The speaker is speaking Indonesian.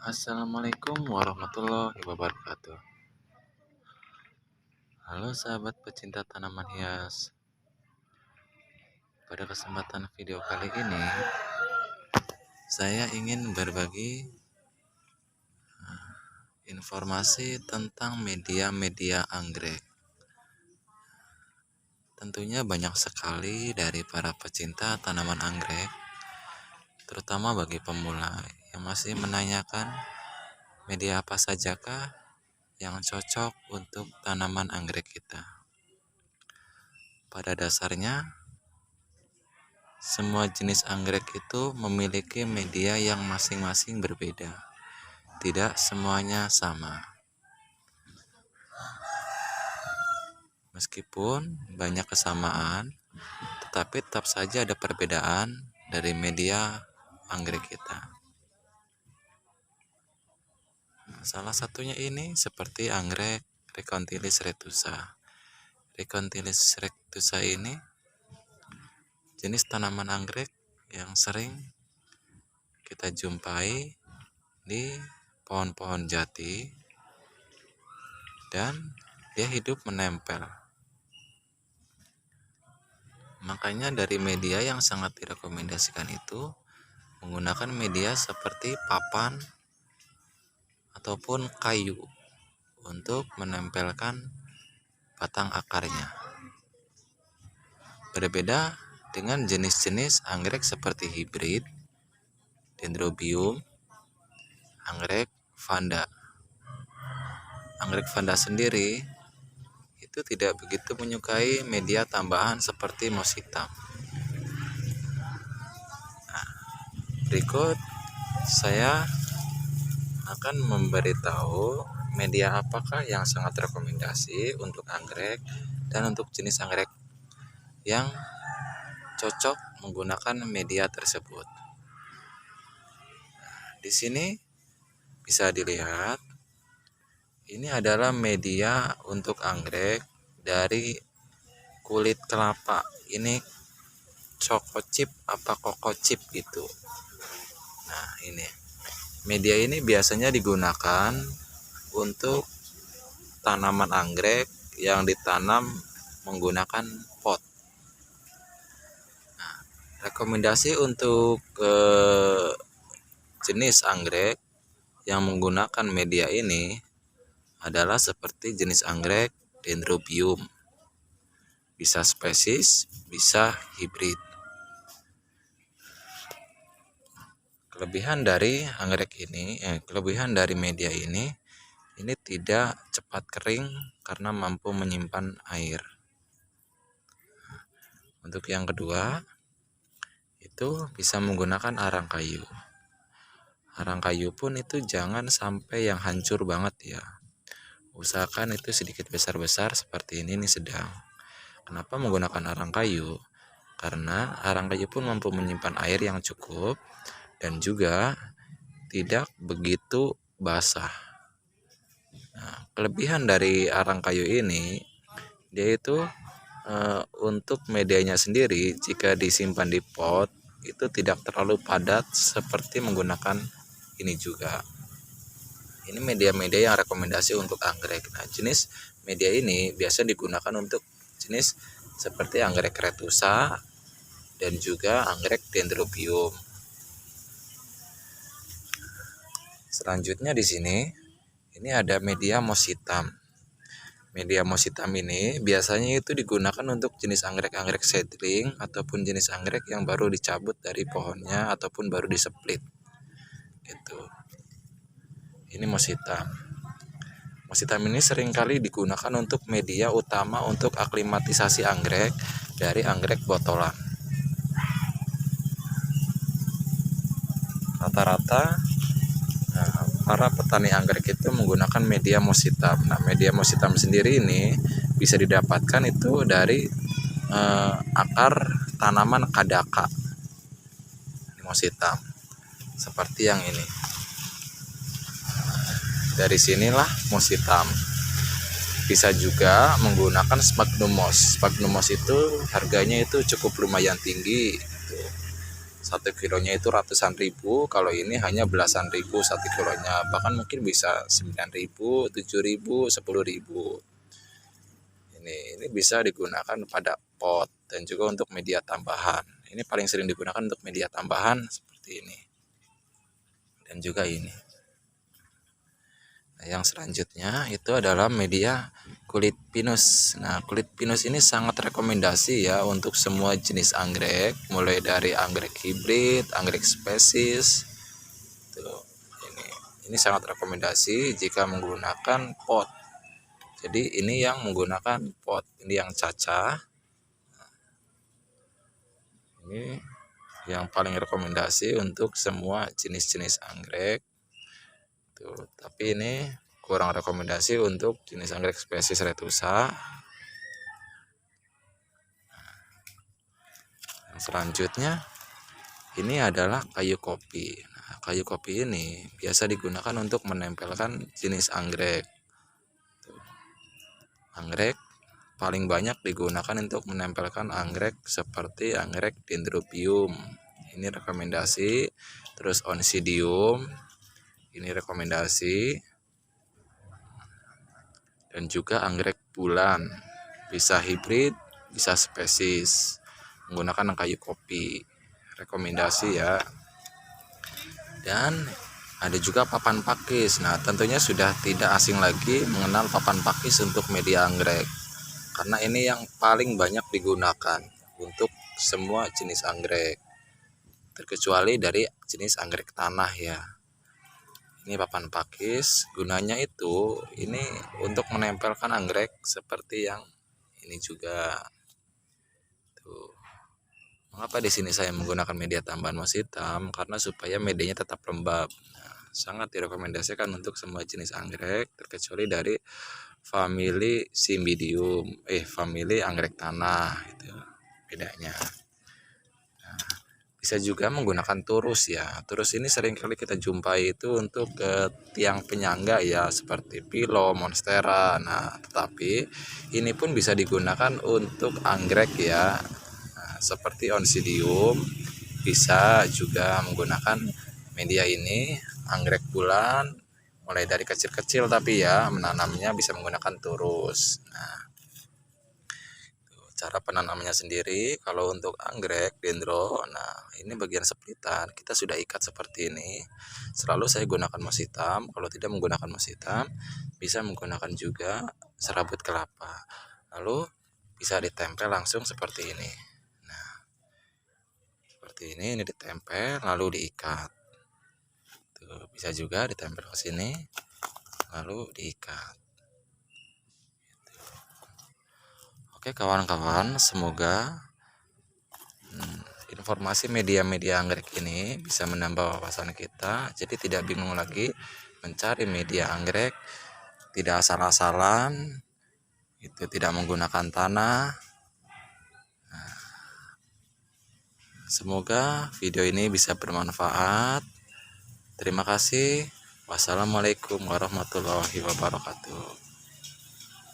Assalamualaikum warahmatullahi wabarakatuh. Halo sahabat pecinta tanaman hias. Pada kesempatan video kali ini, saya ingin berbagi informasi tentang media-media anggrek. Tentunya banyak sekali dari para pecinta tanaman anggrek, terutama bagi pemula yang masih menanyakan media apa sajakah yang cocok untuk tanaman anggrek kita. Pada dasarnya, semua jenis anggrek itu memiliki media yang masing-masing berbeda. Tidak semuanya sama. Meskipun banyak kesamaan, tetapi tetap saja ada perbedaan dari media anggrek kita. Salah satunya ini seperti anggrek Rhacanthilis retusa. Rhacanthilis retusa ini jenis tanaman anggrek yang sering kita jumpai di pohon-pohon jati dan dia hidup menempel. Makanya dari media yang sangat direkomendasikan itu menggunakan media seperti papan ataupun kayu untuk menempelkan batang akarnya. Berbeda dengan jenis-jenis anggrek seperti hibrid, dendrobium, anggrek vanda. Anggrek vanda sendiri itu tidak begitu menyukai media tambahan seperti moss hitam. Berikut saya akan memberitahu media apakah yang sangat rekomendasi untuk anggrek dan untuk jenis anggrek yang cocok menggunakan media tersebut. Di sini bisa dilihat ini adalah media untuk anggrek dari kulit kelapa. Ini choco chip apa coco chip gitu. Nah, ini media ini biasanya digunakan untuk tanaman anggrek yang ditanam menggunakan pot. Nah, rekomendasi untuk jenis anggrek yang menggunakan media ini adalah seperti jenis anggrek dendrobium. Bisa spesies, bisa hibrid. Kelebihan dari anggrek ini, kelebihan dari media ini tidak cepat kering karena mampu menyimpan air. Untuk yang kedua, itu bisa menggunakan arang kayu. Arang kayu pun itu jangan sampai yang hancur banget ya. Usahakan itu sedikit besar-besar seperti ini sedang. Kenapa menggunakan arang kayu? Karena arang kayu pun mampu menyimpan air yang cukup dan juga tidak begitu basah. Nah, kelebihan dari arang kayu ini dia itu untuk medianya sendiri jika disimpan di pot itu tidak terlalu padat seperti menggunakan ini juga. Ini media-media yang rekomendasi untuk anggrek. Nah, jenis media ini biasa digunakan untuk jenis seperti anggrek retusa dan juga anggrek dendrobium. Selanjutnya di sini ini ada media moss hitam. Media moss hitam ini biasanya itu digunakan untuk jenis anggrek-anggrek seedling ataupun jenis anggrek yang baru dicabut dari pohonnya ataupun baru diseplit. Gitu. Ini moss hitam. Moss hitam ini seringkali digunakan untuk media utama untuk aklimatisasi anggrek dari anggrek botolan. Rata-rata para petani anggrek itu menggunakan media moss hitam. Nah, media moss hitam sendiri ini bisa didapatkan itu dari akar tanaman kadaka. Ini moss hitam. Seperti yang ini. Dari sinilah moss hitam. Bisa juga menggunakan sphagnum moss. Sphagnum moss itu harganya itu cukup lumayan tinggi. 1 kilonya itu ratusan ribu, kalau ini hanya belasan ribu 1 kilonya, bahkan mungkin bisa 9.000, 7.000, 10.000. Ini bisa digunakan pada pot dan juga untuk media tambahan. Ini paling sering digunakan untuk media tambahan seperti ini. Dan juga ini. Nah, yang selanjutnya itu adalah media kulit pinus. Nah, kulit pinus ini sangat rekomendasi ya untuk semua jenis anggrek, mulai dari anggrek hibrid, anggrek spesies. Tuh, ini sangat rekomendasi jika menggunakan pot. Jadi ini yang menggunakan pot, ini yang cacah. Ini yang paling rekomendasi untuk semua jenis-jenis anggrek. Tuh, tapi ini kurang rekomendasi untuk jenis anggrek spesies retusa. Yang selanjutnya ini adalah kayu kopi. Nah, kayu kopi ini biasa digunakan untuk menempelkan jenis anggrek. Tuh. Anggrek paling banyak digunakan untuk menempelkan anggrek seperti anggrek dendrobium. Ini rekomendasi. Terus oncidium. Ini rekomendasi. Dan juga anggrek bulan. Bisa hibrid, bisa spesies. Menggunakan kayu kopi. Rekomendasi ya. Dan ada juga papan pakis. Nah, tentunya sudah tidak asing lagi mengenal papan pakis untuk media anggrek. Karena ini yang paling banyak digunakan untuk semua jenis anggrek. Terkecuali dari jenis anggrek tanah ya. Ini papan pakis, gunanya itu ini untuk menempelkan anggrek seperti yang ini juga. Tuh. Mengapa di sini saya menggunakan media tambahan emas hitam? Karena supaya medianya tetap lembab. Nah, sangat direkomendasikan untuk semua jenis anggrek, terkecuali dari famili Cymbidium, famili anggrek tanah itu bedanya. Nah, bisa juga menggunakan turus ya. Turus ini seringkali kita jumpai itu untuk tiang penyangga ya, seperti pilo, monstera. Nah, tetapi ini pun bisa digunakan untuk anggrek ya. Nah, seperti oncidium, bisa juga menggunakan media ini, anggrek bulan, mulai dari kecil-kecil tapi ya menanamnya bisa menggunakan turus. Nah, cara penanamannya sendiri kalau untuk anggrek dendro, nah ini bagian seplitan kita sudah ikat seperti ini. Selalu saya gunakan emas hitam. Kalau tidak menggunakan emas hitam, bisa menggunakan juga serabut kelapa. Lalu bisa ditempel langsung seperti ini. Nah, seperti ini ditempel lalu diikat. Tuh, bisa juga ditempel ke sini lalu diikat. Oke kawan-kawan, semoga informasi media-media anggrek ini bisa menambah wawasan kita, jadi tidak bingung lagi mencari media anggrek, tidak asal-asalan, itu tidak menggunakan tanah. Semoga video ini bisa bermanfaat. Terima kasih. Wassalamualaikum warahmatullahi wabarakatuh.